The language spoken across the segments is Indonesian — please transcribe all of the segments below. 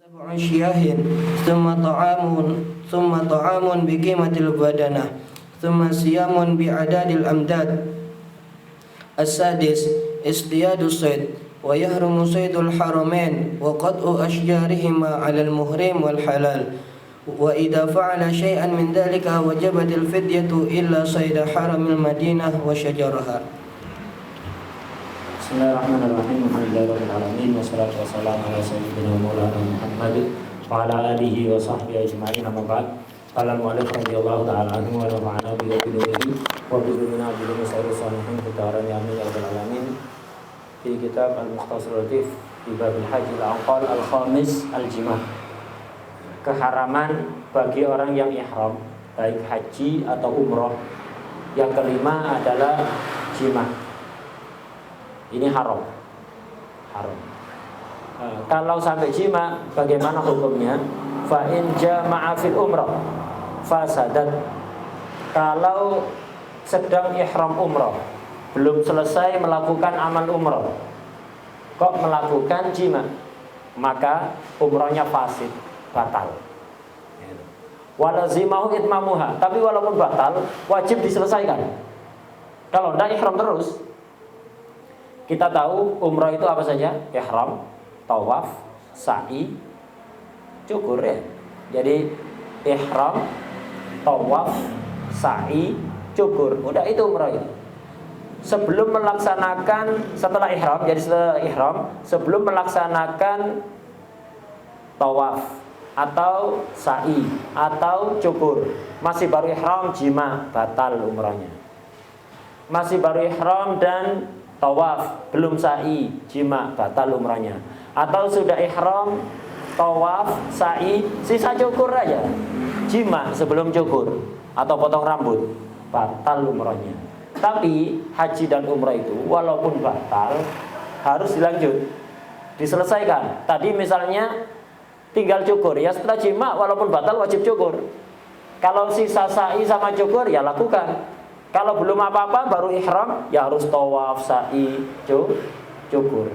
أشياء ثم طعام بقيمة البدنة ثم صيام بعدد الأمداد. السادس اصطياد الصيد ويحرم صيد الحرمين وقطع أشجارهما على المحرم والحلال، وإذا فعل شيئا من ذلك وجبت الفدية إلا صيد حرم المدينة وشجرها. Bismillahirrahmanirrahim. Alhamdulillahirabbil alamin wassalatu wassalamu ala sayyidina maulana Muhammad wa ala alihi wa sahbihi ajma'in. Amma ba'd. Qala al-mu'allif radhiyallahu ta'ala anhu wa nafa'ana bi ilmihi wa bi ilmina bi ilmi sayyidil salihin fi darin amin ya rabbal alamin. Fi kitab al-Mukhtasar Latif fi bab al-hajj al-aqal al-khamis al-jimah. Keharaman bagi orang yang ihram baik haji atau umrah. Yang kelima adalah jimah. Ini haram. Kalau sampai jima, bagaimana hukumnya? Fa in jama'a fil umrah fasadat. Kalau sedang ihram umrah, belum selesai melakukan amal umrah, kok melakukan jima, maka umrahnya fasid, batal. Walazimahu itmamuha. Tapi walaupun batal, wajib diselesaikan. Kalau tidak ihram terus. Kita tahu umrah itu apa saja? Ihram, tawaf, sa'i, cukur ya. Jadi ihram, tawaf, sa'i, cukur. Udah itu umrah itu. Sebelum melaksanakan setelah ihram, jadi setelah ihram, sebelum melaksanakan tawaf atau sa'i atau cukur, masih baru ihram, jima, batal umrahnya. Masih baru ihram dan tawaf, belum sa'i, jima, batal umrahnya. Atau sudah ihram, tawaf, sa'i, sisa cukur aja, jima sebelum cukur atau potong rambut, batal umrahnya. Tapi haji dan umrah itu walaupun batal harus dilanjut, diselesaikan. Tadi misalnya tinggal cukur, ya setelah jima walaupun batal wajib cukur. Kalau sisa sa'i sama cukur ya lakukan. Kalau belum apa-apa baru ihram ya harus tawaf, sa'i, cukur.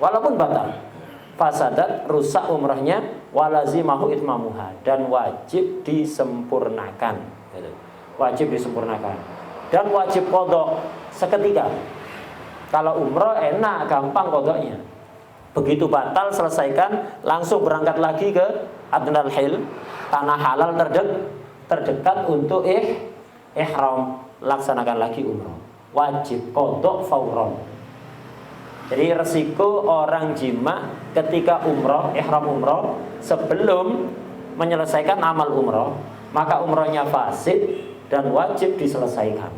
Walaupun batal. Fasadat, rusak umrahnya, walazimahu itmamuha, dan wajib disempurnakan. Wajib disempurnakan. Dan wajib qadha seketika. Kalau umrah enak, gampang qadhanya. Begitu batal selesaikan, langsung berangkat lagi ke Adnal Hil, tanah halal terdekat untuk ihram. Laksanakan lagi umrah. Wajib qadha fauron. Jadi resiko orang jima ketika umrah, ihram umrah, sebelum menyelesaikan amal umrah, maka umrahnya fasid dan wajib diselesaikan.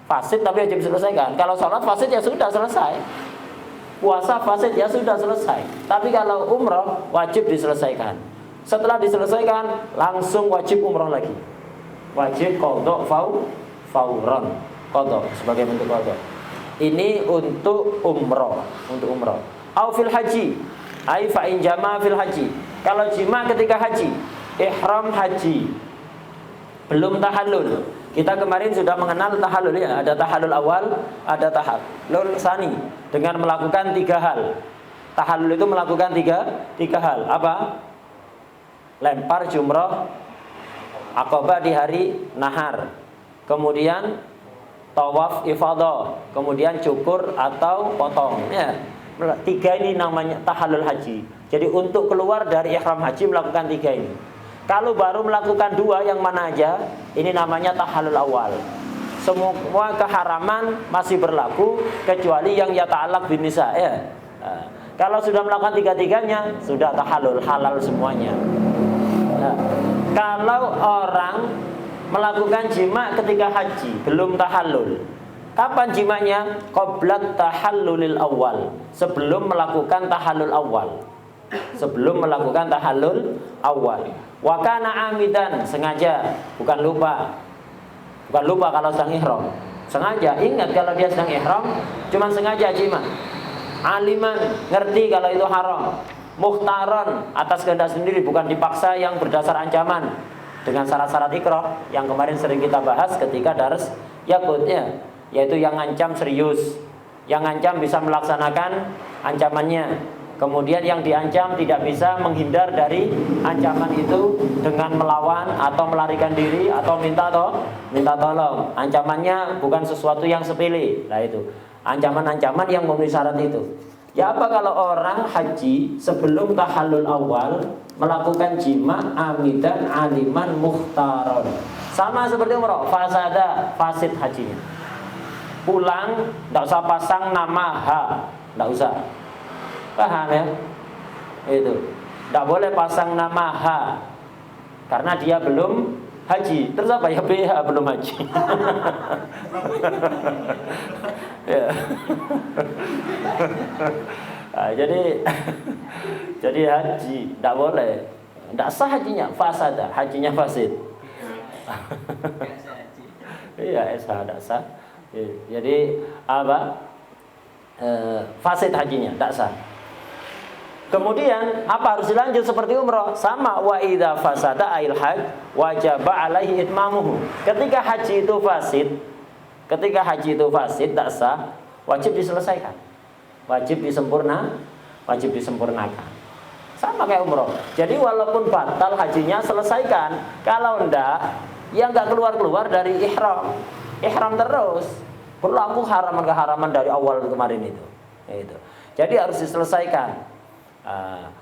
Fasid tapi wajib diselesaikan. Kalau sholat fasid ya sudah selesai. Puasa fasid ya sudah selesai. Tapi kalau umrah wajib diselesaikan. Setelah diselesaikan langsung wajib umrah lagi. Wajib qadha fauron, qadha sebagai bentuk qadha. Ini untuk umrah, Au fil haji, ai fa in jama fil haji. Kalau jima ketika haji, ihram haji, belum tahallul. Kita kemarin sudah mengenal tahallul ya, ada tahallul awal, ada tahallul tsani dengan melakukan 3 hal. Tahallul itu melakukan tiga hal. Apa? Lempar jumrah Aqabah di hari nahar. Kemudian tawaf ifadah, kemudian cukur atau potong. Ya, 3 ini namanya tahallul haji. Jadi untuk keluar dari ihram haji melakukan 3 ini. Kalau baru melakukan 2 yang mana aja, ini namanya tahallul awal. Semua keharaman masih berlaku kecuali yang yata'allaq bin nisa ya. Nah, kalau sudah melakukan 3-tiganya sudah tahallul, halal semuanya. Nah, kalau orang melakukan jima ketika haji, belum tahallul. Kapan jimanya? Qablat tahallulil awal. Sebelum melakukan tahallul awal. Wa kana amidan, sengaja, bukan lupa. Bukan lupa kalau sedang ihram. Sengaja, ingat kalau dia sedang ihram, cuman sengaja jima. Aliman, ngerti kalau itu haram. Mukhtaran, atas kehendak sendiri, bukan dipaksa yang berdasar ancaman. Dengan syarat-syarat ikrah yang kemarin sering kita bahas ketika dars Yaqut ya, yaitu yang ngancam serius, yang ngancam bisa melaksanakan ancamannya, Kemudian yang diancam tidak bisa menghindar dari ancaman itu dengan melawan atau melarikan diri atau minta tolong. Ancamannya bukan sesuatu yang sepele. Nah itu ancaman-ancaman yang memenuhi syarat itu. Ya apa kalau orang haji sebelum tahallul awal melakukan jima amidan aliman mukhtaron. Sama seperti umrah, fasid hajinya. Pulang tidak usah pasang nama tidak usah. Paham ya? Itu. Tidak boleh pasang nama karena dia belum haji. Terus apa ya belum haji. Ya. Nah, jadi haji tidak boleh. Tidak sah hajinya, hajinya fasid. Iya, tidak sah. Jadi apa? Fasid hajinya, tidak sah. Kemudian apa harus dilanjut seperti umrah? Sama wa idza fasada ail hajj wajib alaihi itmamuhu. Ketika haji itu fasid tidak sah, wajib diselesaikan. Wajib disempurnakan. Sama kayak umrah. Jadi walaupun batal hajinya selesaikan. Kalau enggak, ya enggak keluar dari ihram. Ihram terus. Berlaku haraman-keharaman dari awal kemarin itu. Jadi harus diselesaikan.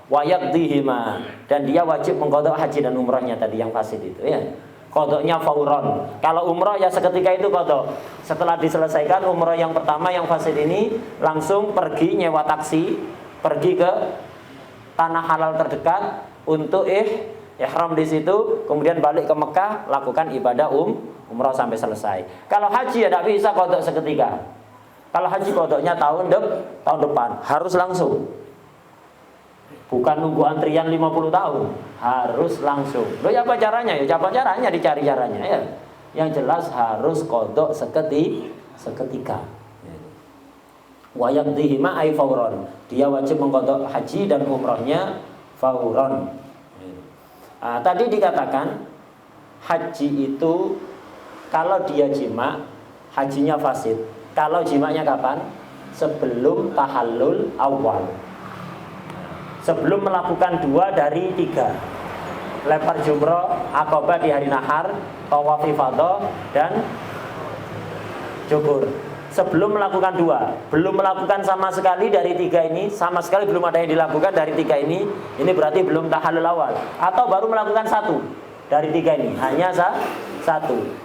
Wayaqdihima, dan dia wajib mengqadha haji dan umrahnya tadi yang fasid itu ya. Qadhanya fauron. Kalau umrah ya seketika itu qadha. Setelah diselesaikan umrah yang pertama yang fasid ini langsung pergi nyewa taksi, pergi ke tanah halal terdekat untuk ihram di situ, kemudian balik ke Mekah lakukan ibadah umrah sampai selesai. Kalau haji ya tidak bisa qadha seketika. Kalau haji qadhanya tahun depan harus langsung. Bukan nunggu antrian 50 tahun, harus langsung. Loh ya apa caranya? Ya apa caranya, dicari caranya ya. Yang jelas harus qadha seketika. Wa yaqdihima ay fauron. Dia wajib mengqadha haji dan umrahnya fauron. Tadi dikatakan haji itu kalau dia jima, hajinya fasid. Kalau jimanya kapan? Sebelum tahallul awal. Sebelum melakukan 2 dari 3, lempar jumrah, aqabah di hari nahar, tawaf ifadah, dan cukur. Sebelum melakukan 2, belum melakukan sama sekali dari 3 ini, sama sekali belum ada yang dilakukan dari 3 ini berarti belum tahallul awal. Atau baru melakukan 1 dari 3 ini, hanya 1.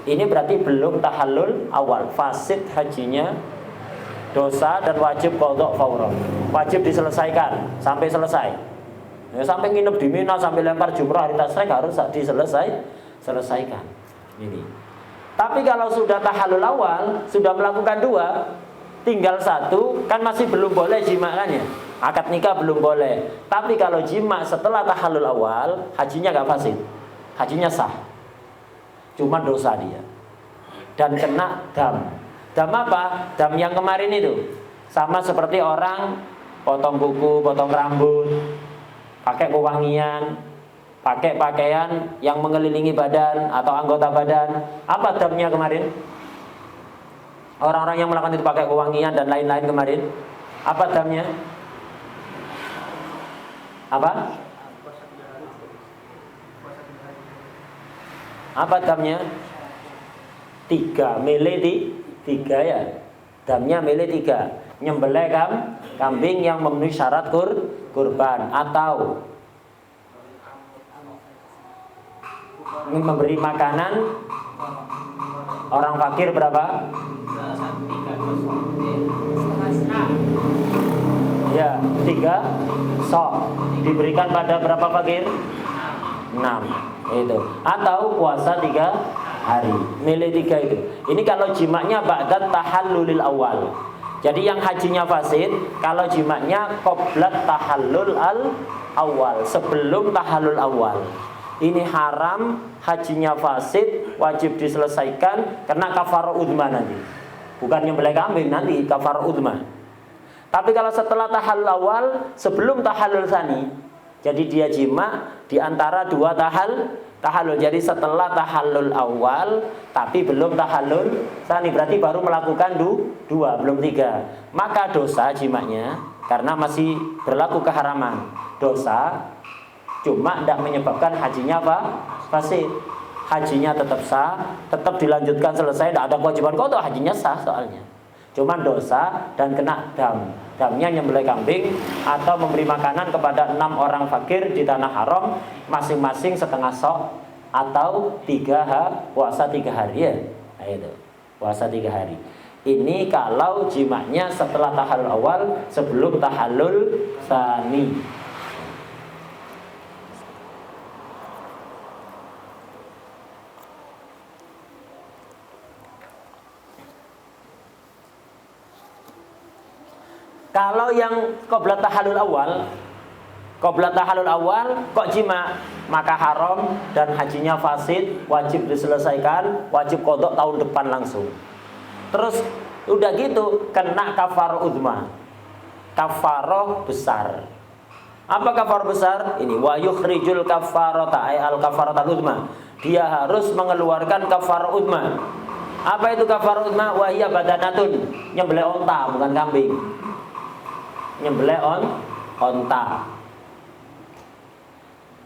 Ini berarti belum tahallul awal, fasid hajinya, dosa dan wajib qadha fauron. Wajib diselesaikan sampai selesai. Ya, sampai nginep di Mina, sampai lempar jumrah hari tasyrik harus diselesaikan. Ini. Tapi kalau sudah tahallul awal, sudah melakukan 2, tinggal 1, kan masih belum boleh jima kan ya? Akad nikah belum boleh. Tapi kalau jima setelah tahallul awal, hajinya enggak fasid. Hajinya sah. Cuma dosa dia. Dan kena dam. Dam apa? Dam yang kemarin itu. Sama seperti orang potong kuku, potong rambut, pakai pewangian, pakai pakaian yang mengelilingi badan atau anggota badan. Apa damnya kemarin? Orang-orang yang melakukan itu pakai pewangian dan lain-lain kemarin. Apa damnya? Apa? Apa damnya? 3 mili 3 ya. Damnya mili 3. Nyembelih kambing yang memenuhi syarat kurban, atau memberi makanan orang fakir berapa? Ya, 3 sok. Diberikan pada berapa fakir? 6. Itu. Atau puasa 3 hari. Milih 3 itu. Ini kalau jimaknya ba'dat tahallulil awal. Jadi yang hajinya fasid, kalau jimaknya qoblat tahallul awal, sebelum tahallul awal. Ini haram, hajinya fasid, wajib diselesaikan karena kafarah udma nanti. Bukan nyembelih kambing, nanti kafarah udma. Tapi kalau setelah tahallul awal, sebelum tahallul tsani, jadi dia jima di antara 2 tahallul. Jadi setelah tahallul awal tapi belum tahallul tsani, berarti baru melakukan 2, belum 3. Maka dosa jimanya karena masih berlaku keharaman. Dosa cuma tidak menyebabkan hajinya apa? Fasid. Hajinya tetap sah, tetap dilanjutkan selesai, tidak ada kewajiban qada, hajinya sah soalnya. Cuma dosa dan kena dam. Damnya nyembelih kambing atau memberi makanan kepada 6 orang fakir di tanah haram, masing-masing setengah sok atau puasa 3 hari ya. Nah, itu puasa 3 hari. Ini kalau jimanya setelah tahallul awal, sebelum tahallul tsani. Kalau yang qabla tahallul awal kok jima, maka haram dan hajinya fasid, wajib diselesaikan, wajib qada tahun depan langsung. Terus udah gitu kena kafarah uzma, kafarah besar. Apa kafarah besar? Ini wa yukhrijul kafarata ay al kafaratul uzma. Dia harus mengeluarkan kafarah uzma. Apa itu kafarah uzma? Wa hiya badanatun, nyembelih onta bukan kambing. Nyembelih onta.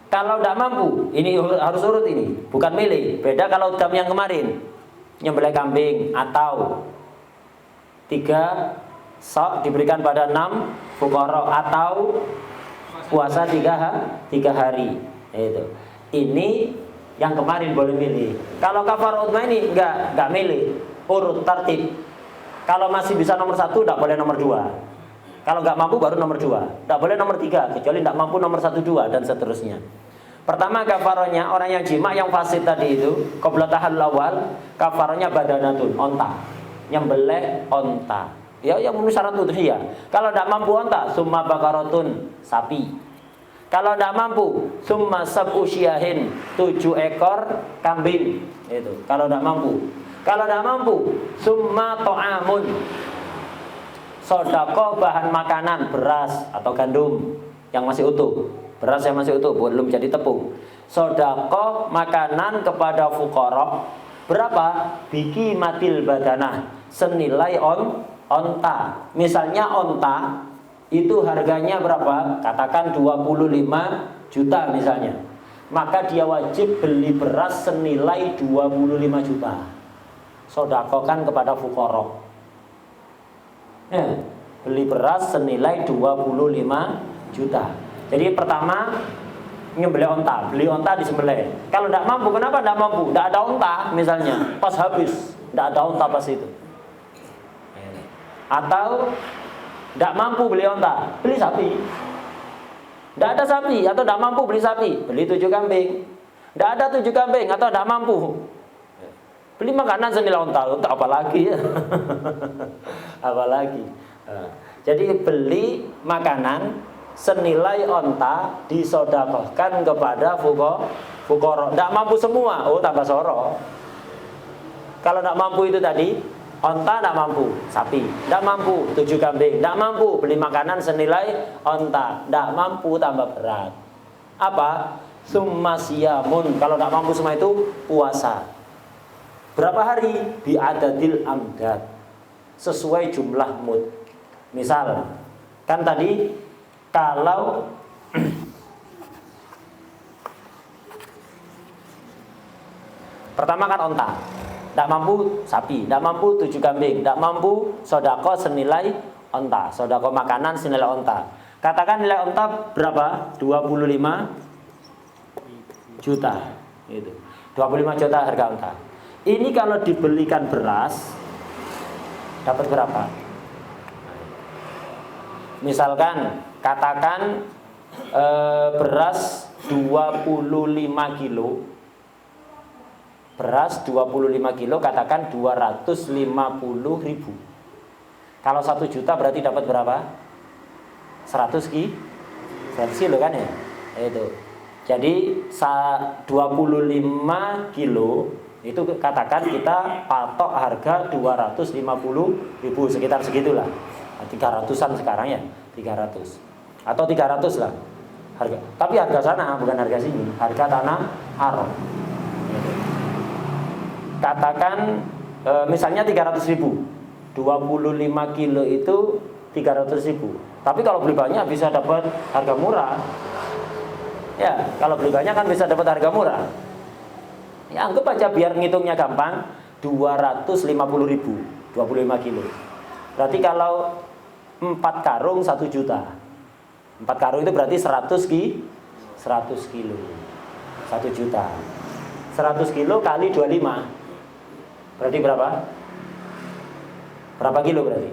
Kalau tidak mampu, ini harus urut ini, bukan milih. Beda kalau dam yang kemarin, nyembelih kambing atau 3 sok diberikan pada 6 fuqara atau puasa 3 hari. Itu. Ini yang kemarin boleh milih. Kalau kafarah uzma ini enggak milih, urut tertib. Kalau masih bisa nomor 1, tidak boleh nomor 2. Kalau nggak mampu baru nomor 2. Nggak boleh nomor 3, kecuali nggak mampu nomor 1, 2 dan seterusnya. Pertama kafarahnya orang yang jima yang fasid tadi itu qabla tahallul awal, kafarahnya badanatun, onta. Nyembelih onta. Ya yang memenuhi syarat udhiyah. Kalau nggak mampu onta, summa bakaratun, sapi. Kalau nggak mampu, summa sab'u syiahin, 7 ekor kambing. Itu. Kalau nggak mampu. Kalau nggak mampu, summa to'amun, sodako bahan makanan, beras atau gandum yang masih utuh, beras yang masih utuh, belum jadi tepung. Sodako makanan kepada fuqara, berapa? Biki matil badanah, senilai onta. Misalnya onta itu harganya berapa? Katakan 25 juta misalnya. Maka dia wajib beli beras senilai 25 juta. Sodakokan kepada fuqara. Beli beras senilai 25 juta. Jadi pertama nyembelih onta, beli onta disembelih. Kalau tidak mampu, kenapa tidak mampu? Tidak ada onta misalnya, pas habis, tidak ada onta pas itu. Atau tidak mampu beli onta, beli sapi. Tidak ada sapi atau tidak mampu beli sapi, beli 7 kambing. Tidak ada 7 kambing atau tidak mampu, beli makanan senilai onta. Untuk apa lagi ya? Apalagi. Jadi beli makanan senilai onta disodakohkan kepada fuqara. Tidak mampu semua, tambah soro. Kalau tidak mampu itu tadi, onta tidak mampu, sapi. Tidak mampu, 7 kambing. Tidak mampu beli makanan senilai onta. Tidak mampu, tambah berat. Apa? Summa siyamun. Kalau tidak mampu semua itu puasa. Berapa hari? Bi'adadil amdad, sesuai jumlah mud. Misal, kan tadi kalau pertama kan onta, tidak mampu sapi, tidak mampu 7 kambing, tidak mampu sodako senilai onta, sodako makanan senilai onta. Katakan nilai onta berapa? 25 juta. Itu 25 juta harga onta. Ini kalau dibelikan beras dapat berapa? Misalkan katakan beras 25 kilo. Beras 25 kilo katakan 250 ribu. Kalau 1 juta berarti dapat berapa? 100 kilo kan ya? Itu. Jadi 25 kilo itu katakan kita patok harga 250 ribu, sekitar segitulah. 300-an sekarang ya, 300 atau 300 lah harga. Tapi harga sana bukan harga sini, harga tanah haram. Katakan misalnya 300 ribu, 25 kilo itu 300.000. Tapi kalau beli banyak bisa dapat harga murah. Ya, kalau beli banyak kan bisa dapat harga murah. Ya, anggap aja biar ngitungnya gampang, 250.000, 25 kilo. Berarti kalau 4 karung 1 juta. 4 karung itu berarti 100 kilo. 1 juta. 100 kilo kali 25. Berarti berapa? Berapa kilo berarti?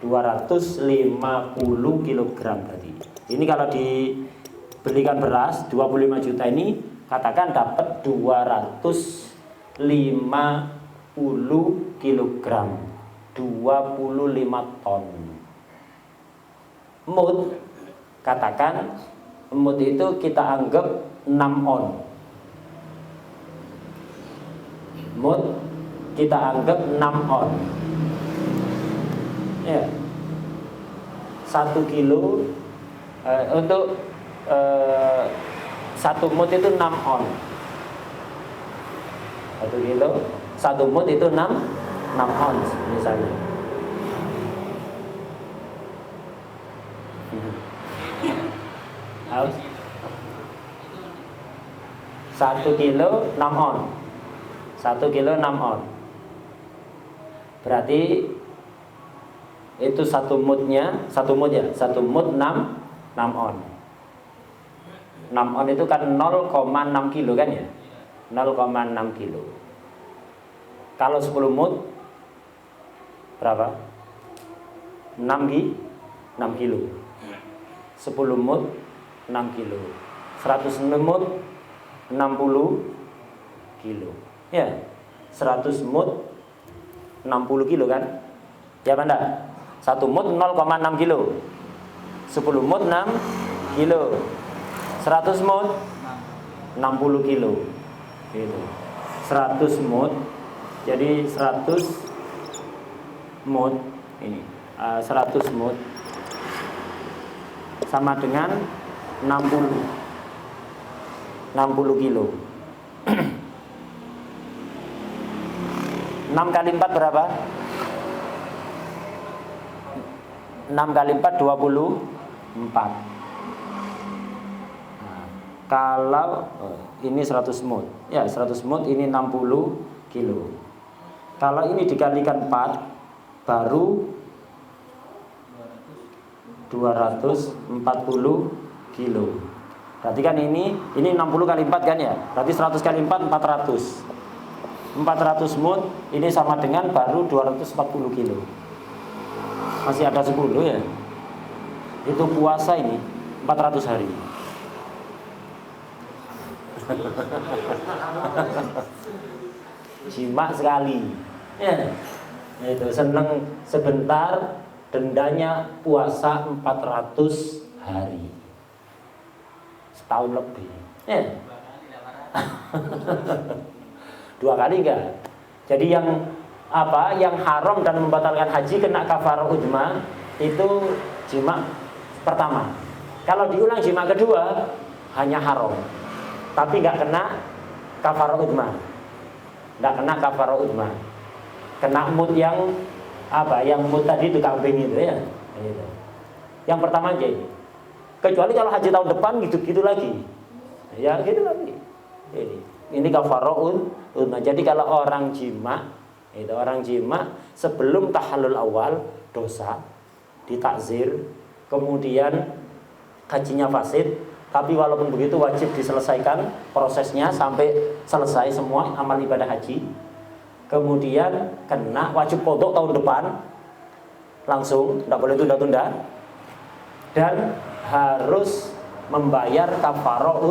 250 kilogram berarti. Ini kalau dibelikan beras 25 juta ini, katakan dapat 250 kilogram, 25 ton. Mut, katakan mut itu kita anggap 6 on. Mut kita anggap 6 on. Ya. 1 kilo untuk 1 mut itu 6 on. 1 kilo, 1 mut itu 6 on misalnya. Harus 1 kilo 6 on. 1 kilo 6 on. Berarti itu 1 mutnya, 1 mut ya, 1 mut 6 on. 6 on itu kan 0,6 kilo kan ya, 0,6 kilo. Kalau 10 mut berapa? 6 kilo. 10 mut 6 kilo. 100 mut 60 kilo. Ya, 100 mut 60 kilo kan? Ya benda. 1 mut 0,6 kilo. 10 mut 6 kilo. 100 mut 60 kilo. Gitu. 100 mut. Jadi 100 mut ini 100 mut sama dengan 60 kilo. 6 kali 4 berapa? 6 kali 4 24. Nah, kalau ini 100 mut. Ya, 100 mut ini 60 kilo. Kalau ini dikalikan 4 baru 240 kilo. Berarti kan ini 60 kali 4 kan ya? Berarti 100 kali 4 400. 400 mut ini sama dengan baru 240 kilo. Masih ada 10 ya. Itu puasa ini 400 hari. Jima sekali. Ya. Itu seneng sebentar, dendanya puasa 400 hari. Setahun lebih. Ya. 2 kali enggak. Jadi yang haram dan membatalkan haji kena kafarah ujma itu jima pertama. Kalau diulang jima kedua hanya haram, tapi enggak kena kafarah ujma. Enggak kena kafarah ujma. Kena mut yang yang mut tadi itu kambing itu ya. Gitu. Yang pertama aja ini. Kecuali kalau haji tahun depan gitu-gitu lagi. Ya gitu lagi. Ini kafarah ujma. Jadi kalau orang jima sebelum tahallul awal dosa, ditakzir, kemudian hajinya fasid, tapi walaupun begitu wajib diselesaikan prosesnya sampai selesai semua amal ibadah haji. Kemudian kena wajib qadha tahun depan langsung, tidak boleh tunda-tunda, dan harus membayar kafarah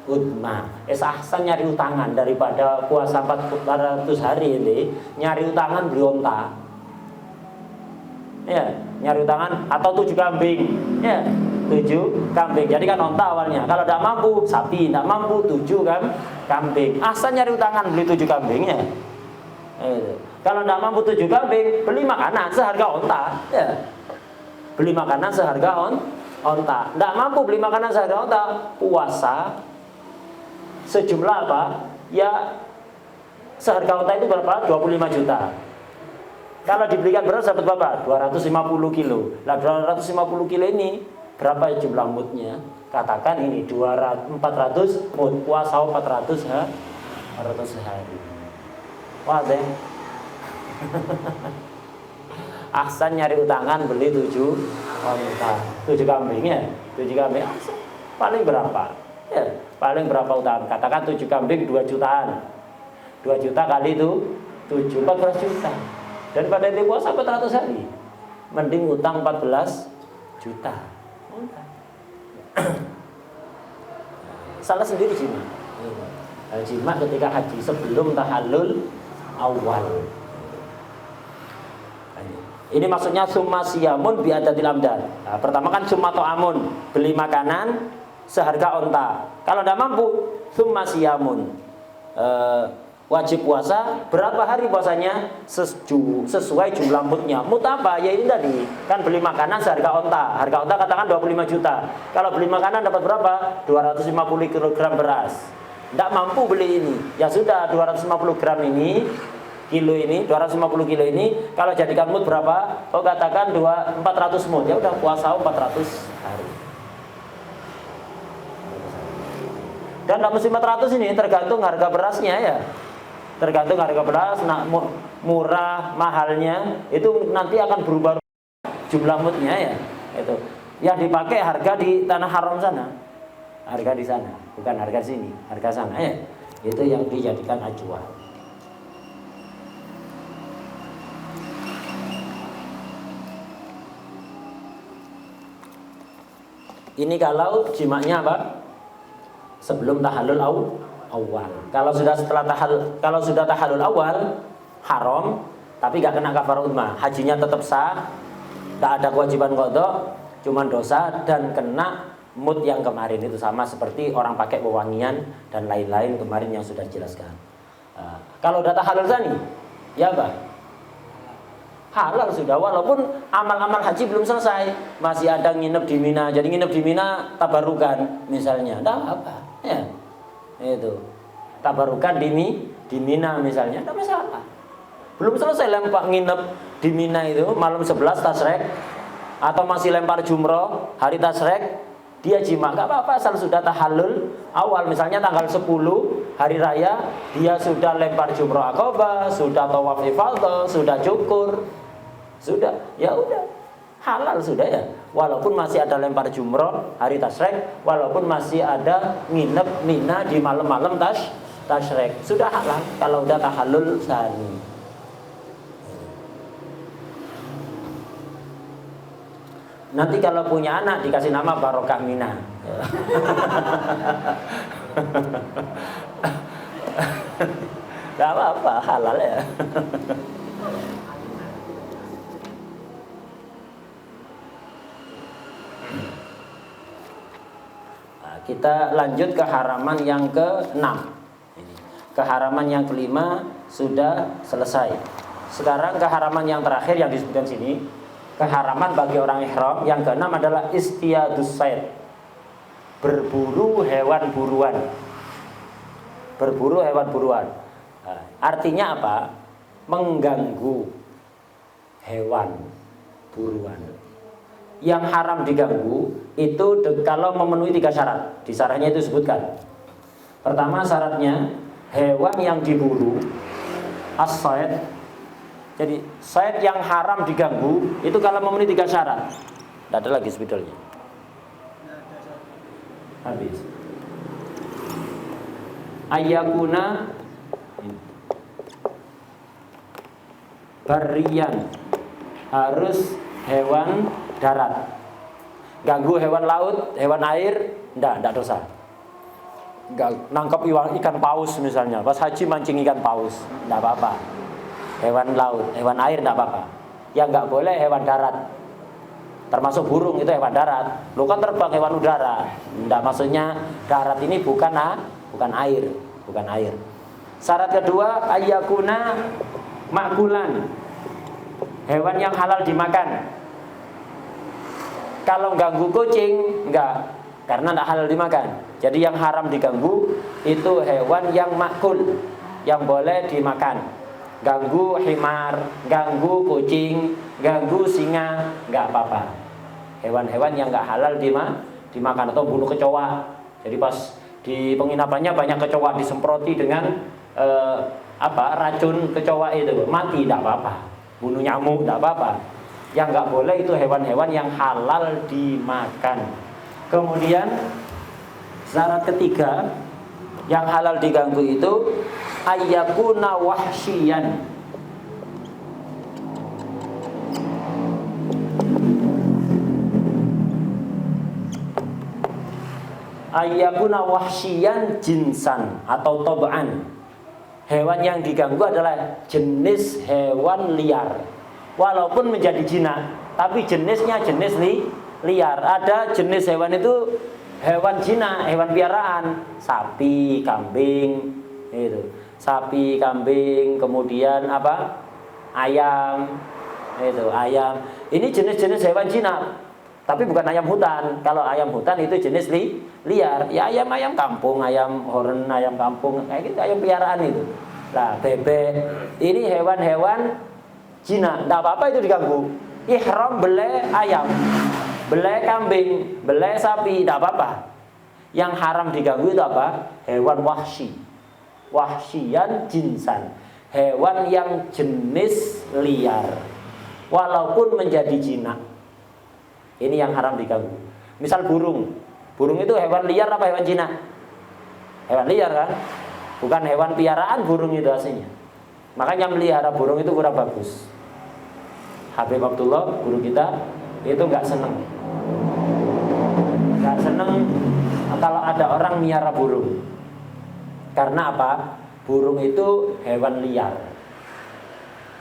ujma. Ahsan nyari utangan daripada puasa 400 hari ini, nyari utangan beli onta. Ya, nyari utangan atau 7 kambing. Ya, 7 kambing. Jadi kan onta awalnya. Kalau tidak mampu sapi, tidak mampu 7 kan kambing. Ahsan nyari utangan beli 7 kambing ya. Kalau tidak mampu 7 kambing, beli makanan seharga onta. Ya. Beli makanan seharga onta. Tidak mampu beli makanan seharga onta, puasa sejumlah apa? Ya seharga onta itu berapa? 25 juta. Kalau dibelikan beras dapat berapa? 250 kilo. Nah 250 kilo ini berapa jumlah mutnya? Katakan ini 400 mut. Puasa 400 hari. Wah deh. Ahsan nyari utangan beli 7 onta. 7 kambing ya. 7 kambing ahsan. Paling berapa? Ya, paling berapa utangan? Katakan 7 kambing 2 jutaan. 2 juta kali itu 7, 14 juta. Daripada dia puasa 400 hari, mending utang 14 juta. Salah sendiri jima. Jima ketika haji sebelum tahallul awal. Ini maksudnya summa siyamun bi'adatil amdad. Nah, pertama kan summa to'amun, beli makanan seharga onta. Kalau tidak mampu, summa siyamun, wajib puasa. Berapa hari puasanya? Sesuai jumlah mutnya. Mut apa? Ya ini tadi, kan beli makanan seharga onta. Harga onta katakan 25 juta. Kalau beli makanan dapat berapa? 250 kg beras. Tidak mampu beli ini, ya sudah 250 gram ini, 250 kilo ini, kalau jadikan mut berapa? Oh katakan 400 mut, ya udah puasa 400 hari. Dan tidak mesti 400 ini, tergantung harga berasnya ya. Tergantung harga beras, murah, mahalnya, itu nanti akan berubah jumlah mutnya ya. Itu yang dipakai harga di tanah haram sana, harga di sana, bukan harga sini, harga sana ya. Itu yang dijadikan acuan. Ini kalau jimaknya apa? Sebelum tahallul awal. Kalau sudah tahallul awal haram, tapi gak kena kafarah uzma. Hajinya tetap sah, tak ada kewajiban qadha, cuman dosa dan kena mut yang kemarin itu sama seperti orang pakai wewangian dan lain-lain kemarin yang sudah dijelaskan. Kalau udah tahallul tsani, ya apa? Halal sudah, walaupun amal-amal haji belum selesai, masih ada nginep di Mina. Jadi nginep di Mina tabarukan misalnya, enggak apa, ya. Itu tabarukan di Mina misalnya, enggak masalah. Belum selesai lempar nginep di Mina itu malam 11 tasrek, atau masih lempar jumroh hari tasrek, dia jima, enggak apa-apa asal sudah tahallul awal. Misalnya tanggal 10 hari raya, dia sudah lempar jumroh aqabah, sudah tawaf ifadah, sudah cukur, sudah, ya udah halal sudah ya. Walaupun masih ada lempar jumroh hari tasrek, walaupun masih ada nginep Mina di malam-malam tasrek, sudah halal kalau udah tahallul tsani. Nanti kalau punya anak dikasih nama Barokah Mina. Gak apa-apa, halal ya. Nah, kita lanjut ke haraman yang ke-6. Keharaman yang ke-5 sudah selesai. Sekarang keharaman yang terakhir yang disebutkan sini, keharaman bagi orang ihram yang ke-6 adalah istiyadus sayd, berburu hewan buruan. Berburu hewan buruan. Nah, artinya apa? Mengganggu hewan buruan. Yang haram diganggu itu kalau memenuhi 3 syarat. Di syaratnya itu disebutkan. Pertama syaratnya, hewan yang diburu as-sayd. Jadi sayd yang haram diganggu itu kalau memenuhi 3 syarat. Tidak ada lagi spidolnya. Habis. Ayyakuna barriyan, harus hewan darat. Ganggu hewan laut, hewan air, enggak dosa. Nangkap ikan paus misalnya, pas haji mancing ikan paus, enggak apa-apa. Hewan laut, hewan air enggak apa-apa. Yang enggak boleh hewan darat. Termasuk burung itu hewan darat. Lu kan terbang hewan udara. Enggak, maksudnya darat ini bukan air, bukan air. Syarat kedua, ayyakuna makulan, hewan yang halal dimakan. Kalau ganggu kucing, enggak, karena enggak halal dimakan. Jadi yang haram diganggu itu hewan yang makul, yang boleh dimakan. Ganggu himar, ganggu kucing, ganggu singa, nggak apa-apa. Hewan-hewan yang nggak halal dimakan, atau bunuh kecoa. Jadi pas di penginapannya banyak kecoa, disemproti dengan racun kecoa itu, mati tidak apa-apa. Bunuh nyamuk tidak apa-apa. Yang nggak boleh itu hewan-hewan yang halal dimakan. Kemudian syarat ketiga yang halal diganggu itu ayyakuna wahsyian. Ayyakuna wahsyian jinsan atau tob'an. Hewan yang diganggu adalah jenis hewan liar. Walaupun menjadi jinak, tapi jenisnya jenis liar. Ada jenis hewan itu hewan jinak, hewan piaraan, sapi, kambing, itu. Sapi, kambing, kemudian apa? Ayam, itu ayam. Ini jenis-jenis hewan jinak, tapi bukan ayam hutan. Kalau ayam hutan itu jenis liar. Ya ayam-ayam kampung, ayam horen, ayam kampung, kayak gitu, ayam piaraan itu. Nah, bebek, ini hewan-hewan jinak, tidak apa-apa itu diganggu. Ihram belai ayam, belai kambing, belai sapi, tidak apa-apa. Yang haram diganggu itu apa? Hewan wahsyi. Wahsyian jinsan, hewan yang jenis liar, walaupun menjadi jinak. Ini yang haram diganggu. Misal burung. Burung itu hewan liar apa hewan jinak? Hewan liar kan? Bukan hewan piaraan burung itu aslinya. Makanya melihara burung itu kurang bagus. Habib Abdullah, guru kita, itu nggak seneng kalau ada orang miara burung. Karena apa? Burung itu hewan liar.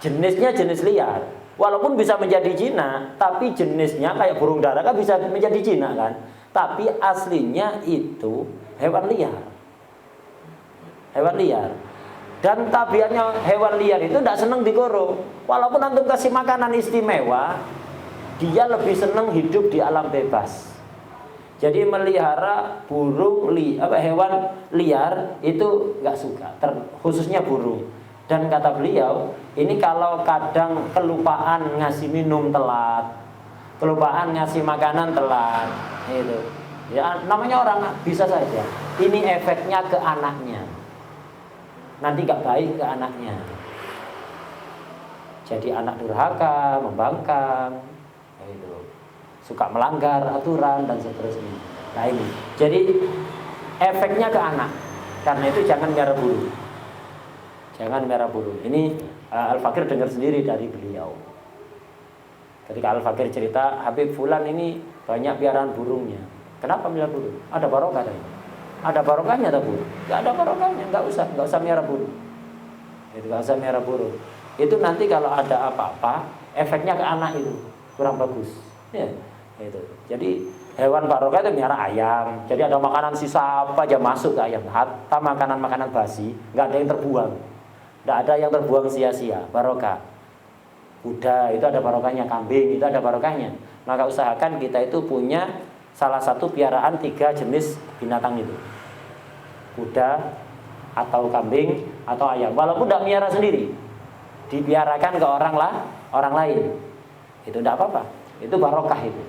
Jenisnya jenis liar. Walaupun bisa menjadi jinak, tapi jenisnya kayak burung dara kan bisa menjadi jinak kan. Tapi aslinya itu hewan liar. Hewan liar. Dan tabiatnya hewan liar itu tidak senang dikurung. Walaupun antum kasih makanan istimewa, dia lebih senang hidup di alam bebas. Jadi melihara burung hewan liar itu nggak suka, khususnya burung. Dan kata beliau, ini kalau kadang kelupaan ngasih minum telat, kelupaan ngasih makanan telat, itu ya namanya orang bisa saja. Ini efeknya ke anaknya. Nanti gak baik ke anaknya. Jadi anak durhaka, membangkang, itu, suka melanggar aturan dan seterusnya. Nah ini, jadi efeknya ke anak. Karena itu jangan merah bulu. Jangan merah bulu. Ini Al-Fakir dengar sendiri dari beliau. Ketika Al-Fakir cerita, Habib Fulan ini banyak piaraan burungnya. Kenapa merah bulu? Ada barokah dari. Ada barokahnya tak Bu? Gak ada barokahnya, gak usah merah burung. Itu gak usah merah burung. Itu nanti kalau ada apa-apa, efeknya ke anak itu kurang bagus. Ya, itu. Jadi hewan barokah itu miara ayam. Jadi ada makanan sisa apa aja masuk ke ayam. Hatta makanan-makanan basi, nggak ada yang terbuang. Nggak ada yang terbuang sia-sia. Barokah. Kuda itu ada barokahnya, kambing itu ada barokahnya. Maka usahakan kita itu punya salah satu piaraan 3 jenis binatang itu. Kuda atau kambing atau ayam. Walaupun tidak miara sendiri, dipiarakan ke orang lain. Itu tidak apa-apa. Itu barokah itu.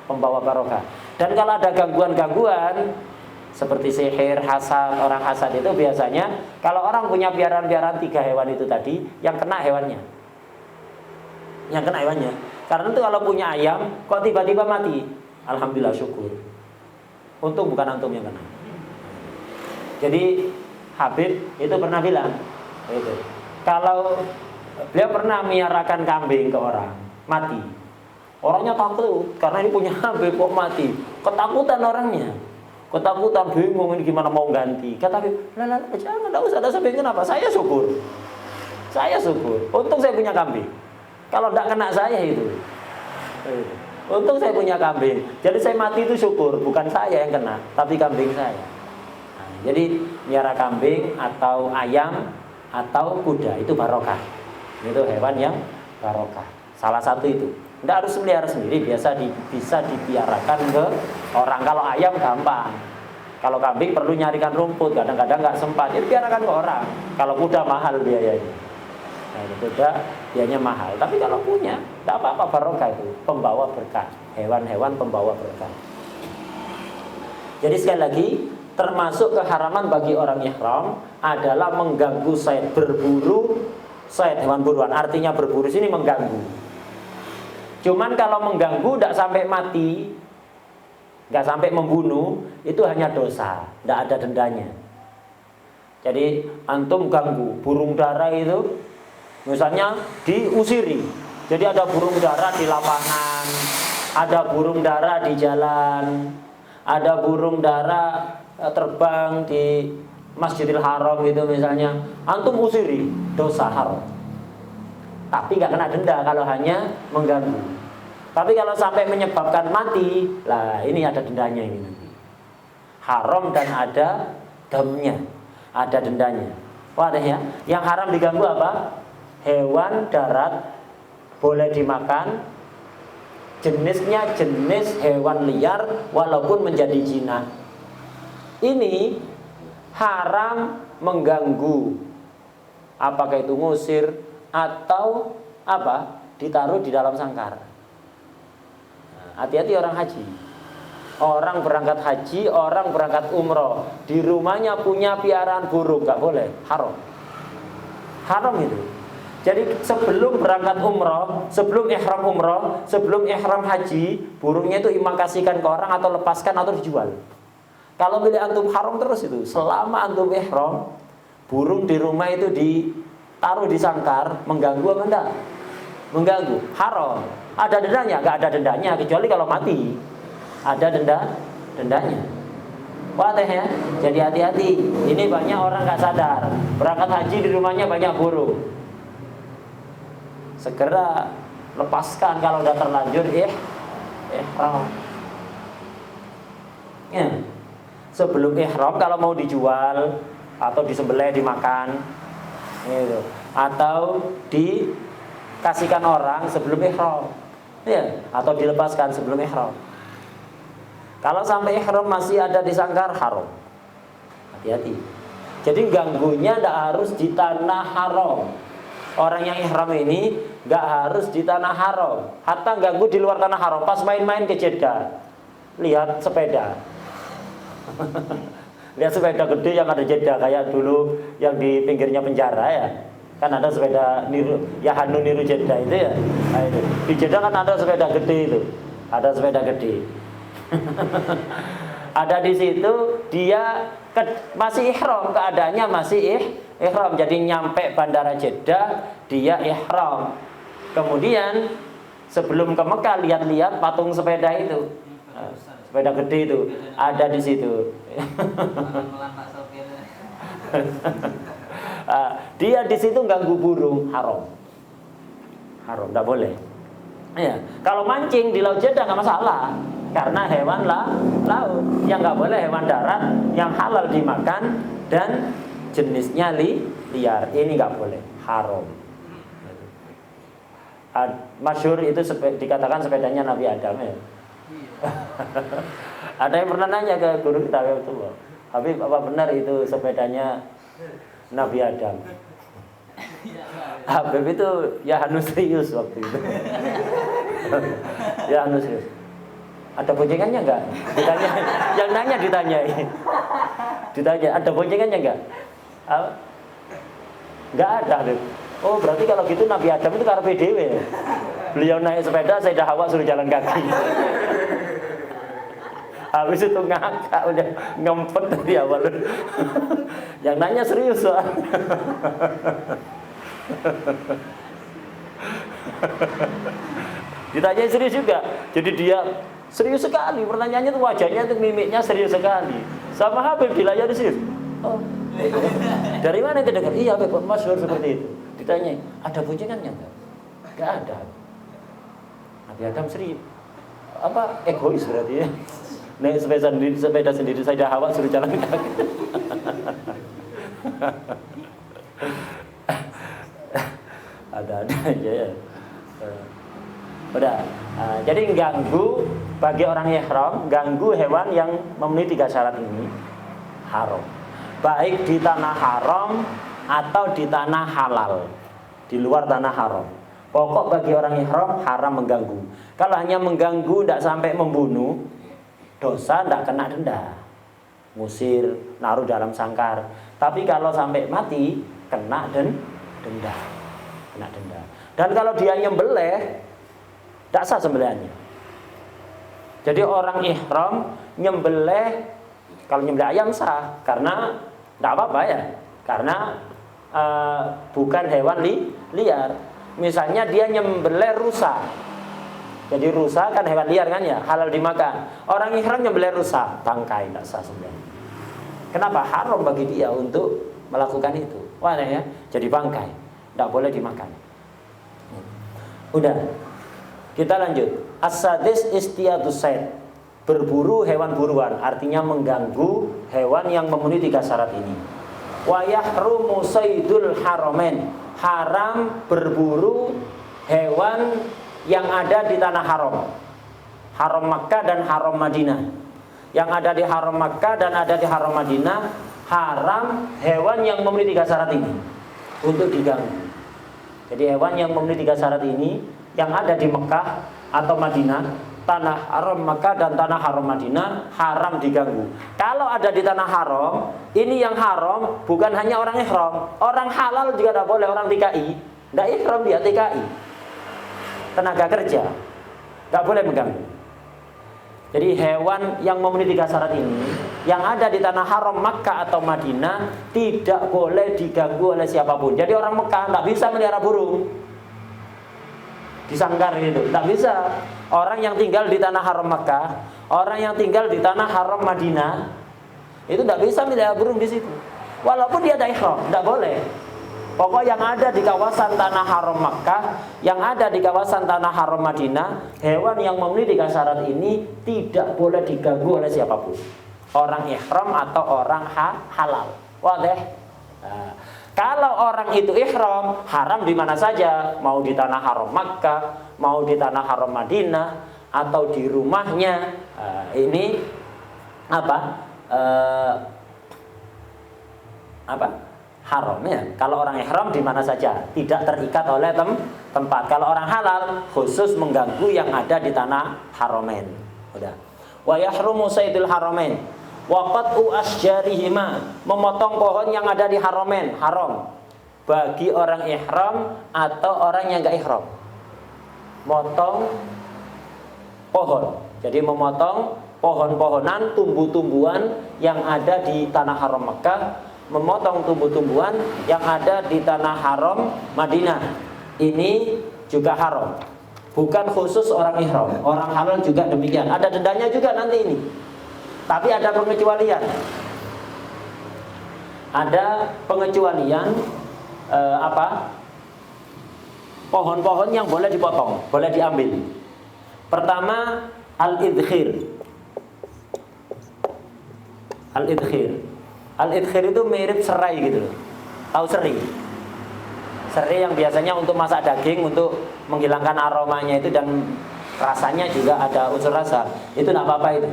Pembawa barokah. Dan kalau ada gangguan-gangguan seperti sihir, hasad, orang hasad itu biasanya kalau orang punya piaraan-piaraan 3 hewan itu tadi, yang kena hewannya. Yang kena hewannya. Karena itu kalau punya ayam kok tiba-tiba mati, alhamdulillah syukur. Untung bukan antum yang kena. Jadi Habib itu pernah bilang, itu, kalau beliau pernah miarakan kambing ke orang, mati. Orangnya takut karena ini punya Habib kok mati. Ketakutan orangnya. Ketakutan, bingung ini gimana mau ganti. Kata Habib, jangan, enggak usah, kenapa? Saya syukur. Untung saya punya kambing. Kalau enggak kena saya itu. Untung saya punya kambing. Jadi saya mati itu syukur, bukan saya yang kena, tapi kambing saya. Nah, jadi miara kambing atau ayam atau kuda itu barokah. Itu hewan yang barokah. Salah satu itu. Tidak harus melihara sendiri, bisa dipiarakan ke orang. Kalau ayam gampang. Kalau kambing perlu nyarikan rumput, kadang-kadang nggak sempat. Jadi piarakan ke orang. Kalau kuda mahal biayanya. Nah, itu udah biayanya mahal. Tapi kalau punya, tidak apa-apa, barokah itu, pembawa berkah. Hewan-hewan pembawa berkah. Jadi sekali lagi, termasuk keharaman bagi orang ihram adalah mengganggu said, berburu said, hewan buruan. Artinya berburu sini mengganggu. Cuman kalau mengganggu tidak sampai mati, nggak sampai membunuh, itu hanya dosa, tidak ada dendanya. Jadi antum ganggu burung dara itu, misalnya diusiri. Jadi ada burung dara di lapangan, ada burung dara di jalan, ada burung dara terbang di Masjidil Haram gitu misalnya, antum usiri, dosa haram. Tapi nggak kena denda kalau hanya mengganggu. Tapi kalau sampai menyebabkan mati, lah ini ada dendanya ini nanti. Haram dan ada damnya, ada dendanya. Wadah ya. Yang haram diganggu apa? Hewan darat boleh dimakan, jenisnya jenis hewan liar walaupun menjadi jinak. Ini haram mengganggu, apakah itu ngusir atau apa, ditaruh di dalam sangkar. Hati-hati orang haji, orang berangkat haji, orang berangkat umroh, di rumahnya punya piaraan burung, nggak boleh, haram, haram itu. Jadi sebelum berangkat umroh, sebelum ihram umroh, sebelum ihram haji, burungnya itu imakasihkan ke orang atau lepaskan atau dijual. Kalau milih antum haram terus itu, selama antum ihram, burung di rumah itu ditaruh di sangkar, mengganggu apa enggak? Mengganggu, haram. Ada dendanya? Enggak ada dendanya, kecuali kalau mati. Ada dendanya. Wadah ya. Jadi hati-hati. Ini banyak orang nggak sadar. Berangkat haji di rumahnya banyak burung. Segera lepaskan kalau udah terlanjur ihram. Ya. Sebelum ihram kalau mau dijual atau disembelih dimakan gitu. Atau dikasihkan orang sebelum ihram. Ya, atau dilepaskan sebelum ihram. Kalau sampai ihram masih ada di sangkar, haram. Hati-hati. Jadi ganggunya tidak harus di tanah haram. Orang yang ihram ini nggak harus di tanah haram. Hatta ganggu di luar tanah haram. Pas main-main ke Jeddah, lihat sepeda. Lihat sepeda gede yang ada Jeddah, kayak dulu yang di pinggirnya penjara ya. Kan ada sepeda niru, ya Hanu niru Jeddah itu ya. Nah, itu. Di Jeddah kan ada sepeda gede itu. Ada sepeda gede. Ada di situ dia masih ihram, keadaannya masih ihram. Jadi nyampe bandara Jeddah dia ihram. Kemudian sebelum ke Mekah lihat-lihat patung sepeda itu. Sepeda gede itu ada di situ. Dia di situ ganggu burung, haram. Haram, tidak boleh. Ya, kalau mancing di Laut Jeddah nggak masalah, karena hewan laut. Yang nggak boleh hewan darat yang halal dimakan dan jenisnya liar. Ini nggak boleh, haram. Masyhur itu dikatakan sepedanya Nabi Adam ya. Ada yang pernah nanya ke guru kita waktu itu, Habib, apa benar itu sepedanya Nabi Adam? Habib itu ya Hanu serius waktu itu. Ya Hanu serius. Ada boncengannya enggak? Ditanya, yang nanya ditanyai. Ditanya, ada boncengannya enggak? Enggak ada, Habib. Oh, berarti kalau gitu Nabi Adam itu karepe dhewe. Beliau naik sepeda, Sayyidah Hawa suruh jalan kaki. Habis itu ngakak, udah ngempet dari awal. Yang nanya serius soalnya. Ditanya serius juga. Jadi dia serius sekali. Pertanyaannya tuh wajahnya tuh mimiknya serius sekali. Sama Habib dilayani serius. Oh, dari mana itu dengar? Iya, Habib, masyhur seperti itu. Ditanya, ada boncengannya enggak? Enggak ada. Nabi Adam serius. Apa egois berarti ya? Naik sepeda sendiri Sayyidah Hawa suruh jalan kaki. Ada aja ya. Udah. Jadi ganggu bagi orang ihram, ganggu hewan yang memenuhi 3 syarat ini haram. Baik di tanah haram atau di tanah halal. di luar tanah haram. Pokok bagi orang ihram haram mengganggu. Kalau hanya mengganggu tidak sampai membunuh, dosa tidak kena denda, ngusir, naruh dalam sangkar. Tapi kalau sampai mati kena denda, kena denda. Dan kalau dia nyembelih, tidak sah sembelihannya. Jadi orang ihram nyembelih, kalau nyembelih ayam sah, karena tidak apa-apa ya, karena bukan hewan liar. Misalnya dia nyembelih rusa, jadi rusa kan hewan liar kan ya, halal dimakan. Orang ihram nyembelih rusa, tangkai, tidak sah sembelihan. Kenapa? Haram bagi dia untuk melakukan itu. Wah ya, jadi bangkai, tidak boleh dimakan. Udah, kita lanjut. As-sadis istiyadus sayd, berburu hewan buruan, artinya mengganggu hewan yang memenuhi 3 syarat ini. Wa yahrumu saydul haramain, haram berburu hewan yang ada di tanah haram, haram Makkah dan haram Madinah. Yang ada di haram Makkah dan ada di haram Madinah, haram hewan yang memenuhi 3 syarat ini untuk diganggu. Jadi hewan yang memenuhi 3 syarat ini yang ada di Mekah atau Madinah, tanah haram Makkah dan tanah haram Madinah, haram diganggu. Kalau ada di tanah haram, ini yang haram bukan hanya orang ihram, orang halal juga tidak boleh, orang TKI. Tidak ihram dia TKI, tenaga kerja, tidak boleh mengganggu. Jadi hewan yang memenuhi 3 syarat ini yang ada di tanah haram Makkah atau Madinah tidak boleh diganggu oleh siapapun. Jadi orang Mekah tidak bisa melihara burung disangkar gitu, tidak bisa. Orang yang tinggal di tanah haram Makkah, orang yang tinggal di tanah haram Madinah, itu tidak bisa melihara burung di situ. Walaupun dia ada ihram, tidak boleh. Pokok yang ada di kawasan tanah haram Makkah, yang ada di kawasan tanah haram Madinah, hewan yang memenuhi 3 syarat ini tidak boleh diganggu oleh siapapun. Orang ihram atau orang halal. Wadah. Nah, kalau orang itu ihram, haram di mana saja, mau di tanah haram Makkah, mau di tanah haram Madinah, atau di rumahnya. Ini apa? Haram ya. Kalau orang ihram di mana saja, tidak terikat oleh tempat. Kalau orang halal khusus mengganggu yang ada di tanah haramain. Udah. Wa yahrumu saydul haramain wa qat'u asjarihima, memotong pohon yang ada di haramain, haram bagi orang ihram atau orang yang enggak ihram. Motong pohon. Jadi memotong pohon-pohonan, tumbuh-tumbuhan yang ada di tanah haram Mekah, memotong tumbuh-tumbuhan yang ada di tanah haram Madinah. Ini juga haram. Bukan khusus orang ihram, orang halal juga demikian. Ada dendanya juga nanti ini. Tapi ada pengecualian. Ada pengecualian pohon-pohon yang boleh dipotong, boleh diambil. Pertama, al-idkhir. Al-idkhir. Al-idkhir itu mirip serai gitu loh. Tahu serai? Serai yang biasanya untuk masak daging, untuk menghilangkan aromanya itu dan rasanya juga ada unsur rasa. Itu enggak apa-apa itu.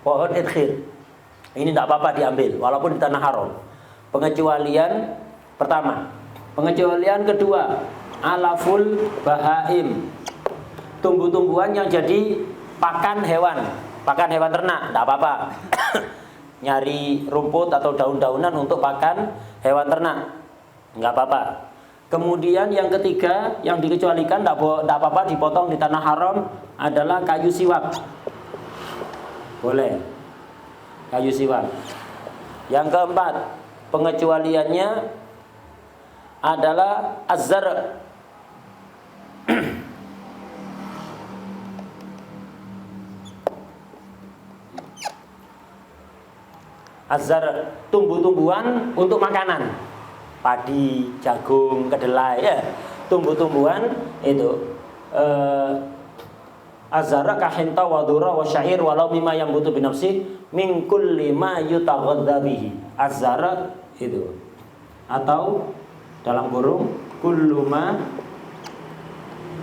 Pohon idkhir. Ini tidak apa-apa diambil walaupun di tanah haram. Pengecualian pertama. Pengecualian kedua, alaful bahaim. Tumbuh-tumbuhan yang jadi pakan hewan ternak, tidak apa-apa. Nyari rumput atau daun-daunan untuk pakan hewan ternak, nggak apa-apa. Kemudian yang ketiga yang dikecualikan tidak apa-apa dipotong di tanah haram adalah kayu siwak. Boleh, kayu siwak. Yang keempat pengecualiannya adalah az-zar'. Az-zar', tumbuh-tumbuhan untuk makanan, padi, jagung, kedelai ya, tumbuh-tumbuhan itu. Az-zar' kahinta wa dhurra wa syair walau mimma yambutu bi nafsi min kulli ma yutaghadza bihi. Az-zar' itu, atau dalam kurung kullu ma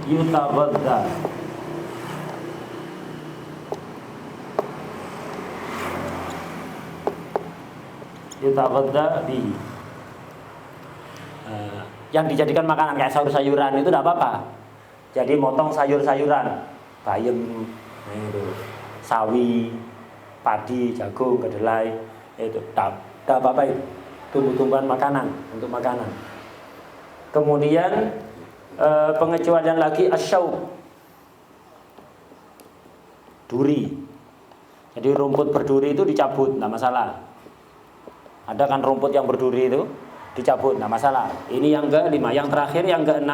yutaghadza. yutaghadza bihi. Yang dijadikan makanan kayak sayur-sayuran itu tidak apa-apa. Jadi motong sayur-sayuran, bayam, itu, sawi, padi, jagung, kedelai, itu tidak apa-apa itu. Tumbuh-tumbuhan makanan untuk makanan. Kemudian pengecualian lagi asyauq, duri. Jadi rumput berduri itu dicabut, tidak masalah. Ada kan rumput yang berduri itu dicabut, tidak masalah. Ini yang ke-5. Yang terakhir yang ke-6,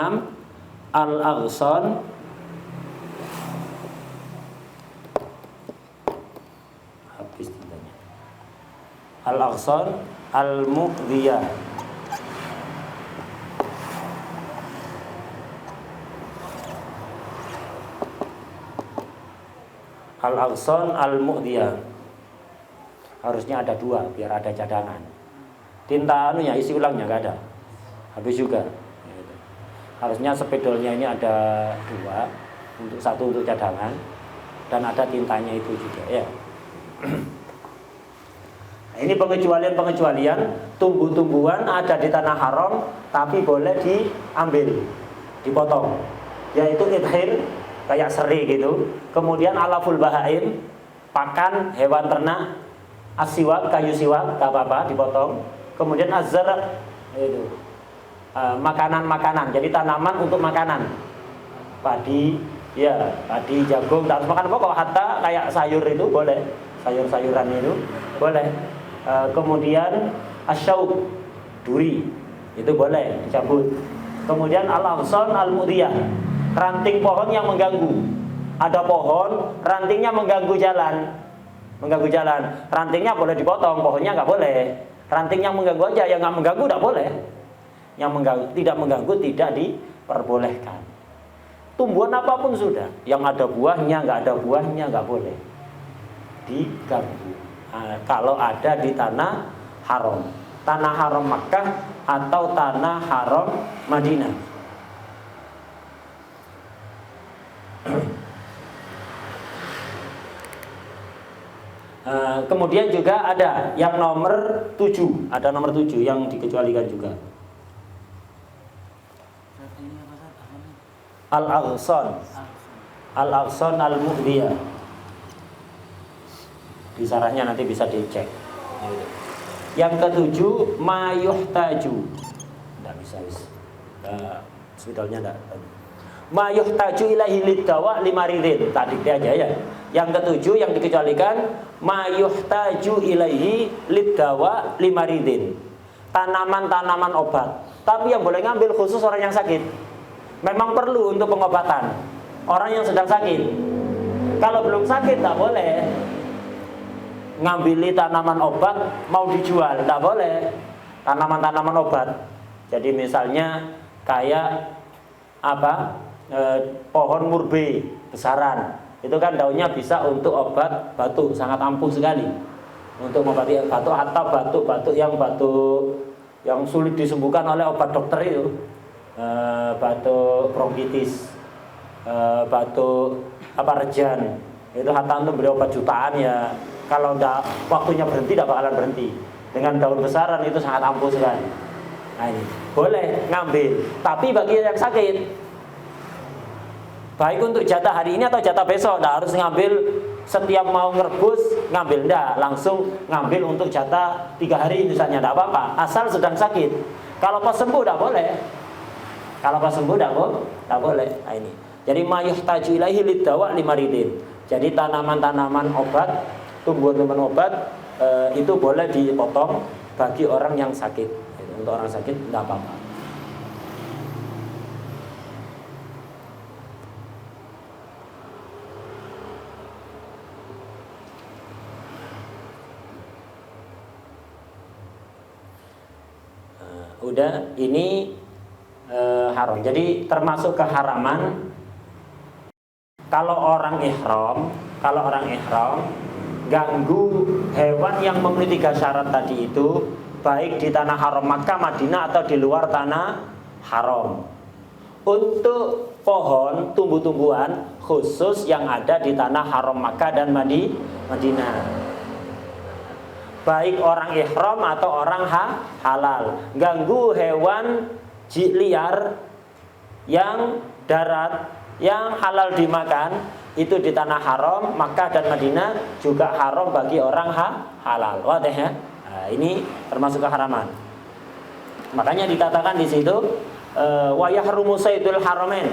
al-aghsan habis tintanya. Al-aghsan al-muqdiyah. Al-aghsan al-muqdiyah. Harusnya ada 2 biar ada cadangan. Tinta anunya isi ulangnya nggak ada, habis juga. Harusnya spidolnya ini ada 2, untuk 1 untuk cadangan dan ada tintanya itu juga ya. Nah, ini pengecualian tumbuh-tumbuhan ada di tanah haram tapi boleh diambil, dipotong, yaitu idkhil kayak seri gitu. Kemudian alaful bahaim, pakan hewan ternak, asiwak, kayu siwak, gak apa-apa dipotong. Kemudian azhar itu makanan-makanan, jadi tanaman untuk makanan, padi, ya padi, jagung, tak harus makan pokok, hatta kayak sayur itu boleh, sayur-sayuran itu boleh. Kemudian asyauq, duri, itu boleh dicabut. Kemudian al-aghsan al-mudiyah, ranting pohon yang mengganggu. Ada pohon, rantingnya mengganggu jalan, rantingnya boleh dipotong, pohonnya nggak boleh. Ranting yang mengganggu aja, yang nggak mengganggu tidak boleh. Yang tidak mengganggu tidak diperbolehkan. Tumbuhan apapun sudah, yang ada buahnya, nggak ada buahnya nggak boleh diganggu. Kalau ada di tanah haram Makkah atau tanah haram Madinah. Kemudian juga ada yang nomor 7, ada nomor 7 yang dikecualikan juga. Al-aghsan al-mu'diyah. Di sarahnya nanti bisa dicek. Yang ke-7 ma yuhtaju. Enggak bisa spidolnya enggak. Ma yuhtaju ilaihi liddawa limaridin. Tadi aja ya. Yang ke-7 yang dikecualikan ma yuhtaju ilaihi liddawa limaridin. Tanaman-tanaman obat. Tapi yang boleh ngambil khusus orang yang sakit. Memang perlu untuk pengobatan. Orang yang sedang sakit. Kalau belum sakit tak boleh ngambil tanaman obat mau dijual, tak boleh. Tanaman-tanaman obat. Jadi misalnya kayak pohon murbe besaran. Itu kan daunnya bisa untuk obat batuk, sangat ampuh sekali untuk mengobati batuk atau batuk yang sulit disembuhkan oleh obat dokter itu, batuk bronkitis, batuk rejan, itu hatta untuk beli obat jutaan ya. Kalau waktunya berhenti tidak bakalan berhenti. Dengan daun besaran itu sangat ampuh sekali. Nah ini boleh ngambil, tapi bagi yang sakit, baik untuk jatah hari ini atau jatah besok, tidak harus ngambil setiap mau ngerebus ngambil, tidak, langsung ngambil untuk jatah 3 hari misalnya, tidak apa-apa, asal sedang sakit. Kalau pas sembuh tidak boleh. Tidak boleh. Nah ini. Jadi ma yuhtaju ilaihi liddawa limaridin. Jadi tanaman-tanaman obat, tumbuhan-tumbuhan obat itu boleh dipotong bagi orang yang sakit. Untuk orang sakit tidak apa-apa. Udah, ini haram. Jadi termasuk keharaman kalau orang ihram ganggu hewan yang memenuhi 3 syarat tadi itu, baik di tanah haram Makkah, Madinah atau di luar tanah haram. Untuk pohon, tumbuh-tumbuhan khusus yang ada di tanah haram Makkah dan Madinah. baik orang ihram atau orang halal. Ganggu hewan liar yang darat yang halal dimakan itu di tanah haram, Makkah dan Madinah juga haram bagi orang halal. Wadah ya? Nah, ini termasuk keharaman. Makanya dikatakan di situ wa yahrumu saydul haramain.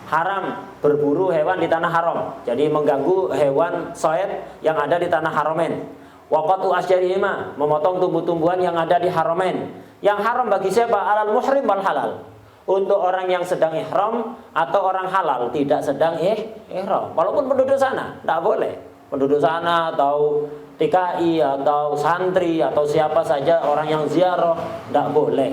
Haram berburu hewan di tanah haram. Jadi mengganggu hewan sayd yang ada di tanah haramain. Wa qat'u asjarihima, memotong tumbuh-tumbuhan yang ada di haramain. Yang haram bagi siapa? Alal muhrim wal halal. Untuk orang yang sedang ihram atau orang halal tidak sedang ihram. Walaupun penduduk sana, tidak boleh. Penduduk sana atau TKI atau santri atau siapa saja orang yang ziarah tidak boleh.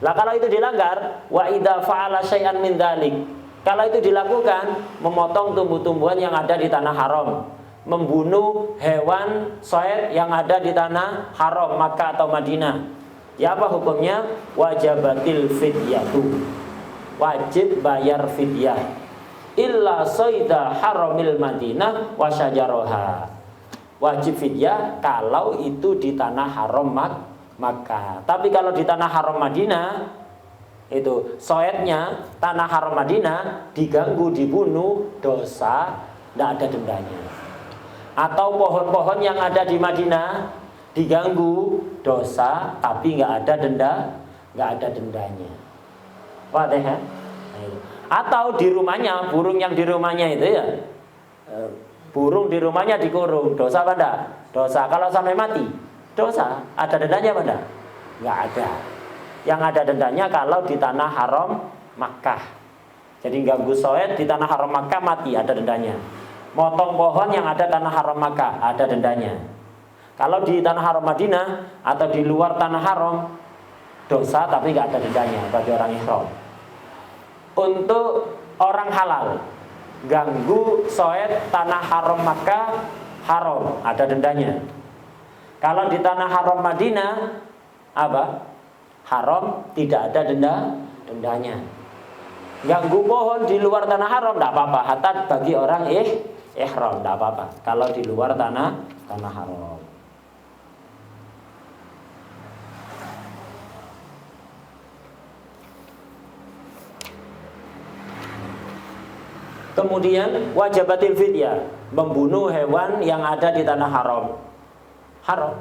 Lah kalau itu dilanggar, wa idza fa'ala syai'an min dzalik. Kalau itu dilakukan, memotong tumbuh-tumbuhan yang ada di tanah haram, membunuh hewan sayd yang ada di tanah haram Makkah atau Madinah. Ya apa hukumnya? Wajabatil fidyatu. Wajib bayar fidyah. Illa sayda haramil Madinah wa syajaroha. Wajib fidyah kalau itu di tanah haram Makkah. Tapi kalau di tanah haram Madinah, itu soetnya tanah haram Madinah diganggu, dibunuh, dosa, tidak ada dendanya. Atau pohon-pohon yang ada di Madinah diganggu, dosa, tapi nggak ada dendanya. Wadah ya? Atau di rumahnya, burung yang di rumahnya itu ya, burung di rumahnya dikurung, dosa apa enggak? Dosa. Kalau sampai mati, dosa. Ada dendanya apa enggak? Nggak ada. Yang ada dendanya kalau di tanah haram Makkah. Jadi ganggu soet di tanah haram Makkah, mati, ada dendanya. Motong pohon yang ada tanah haram Makkah, ada dendanya. Kalau di tanah haram Madinah atau di luar tanah haram, dosa tapi nggak ada dendanya bagi orang ihram. Untuk orang halal, ganggu soet tanah haram Makkah, haram, ada dendanya. Kalau di tanah haram Madinah, apa? Haram, tidak ada dendanya. Ganggu pohon di luar tanah haram, tidak apa-apa. Hatta bagi orang ihram, tidak apa-apa. Kalau di luar tanah haram. Kemudian wajabatil fidyah, membunuh hewan yang ada di tanah haram. Haram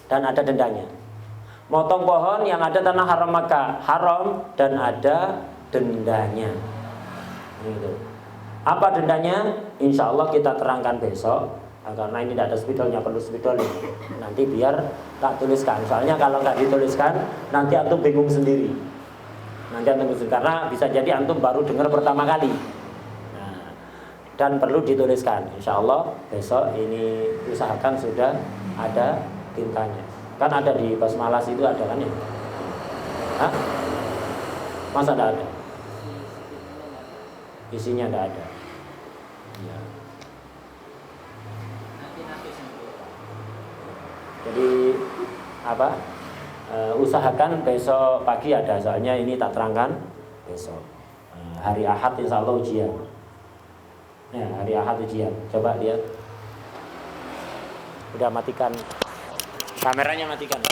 dan ada dendanya. Motong pohon yang ada tanah haram Makkah, haram dan ada dendanya. Gitu. Apa dendanya? Insya Allah kita terangkan besok. Karena ini tidak ada spidolnya, perlu spidol ini. Nanti biar tak tuliskan. Soalnya kalau nggak dituliskan, nanti antum bingung sendiri. Karena bisa jadi antum baru dengar pertama kali. Dan perlu dituliskan. Insya Allah besok ini usahakan sudah ada tintanya. Kan ada di basmalas itu ada kan ya? Hah? Masa tidak ada? Isinya tidak ada. Ya. Jadi apa? Usahakan besok pagi ada, soalnya ini tak terangkan besok. Hari Ahad insya Allah ujian. Ya, hari Ahad ujian. Coba lihat. Udah matikan kameranya, matikan.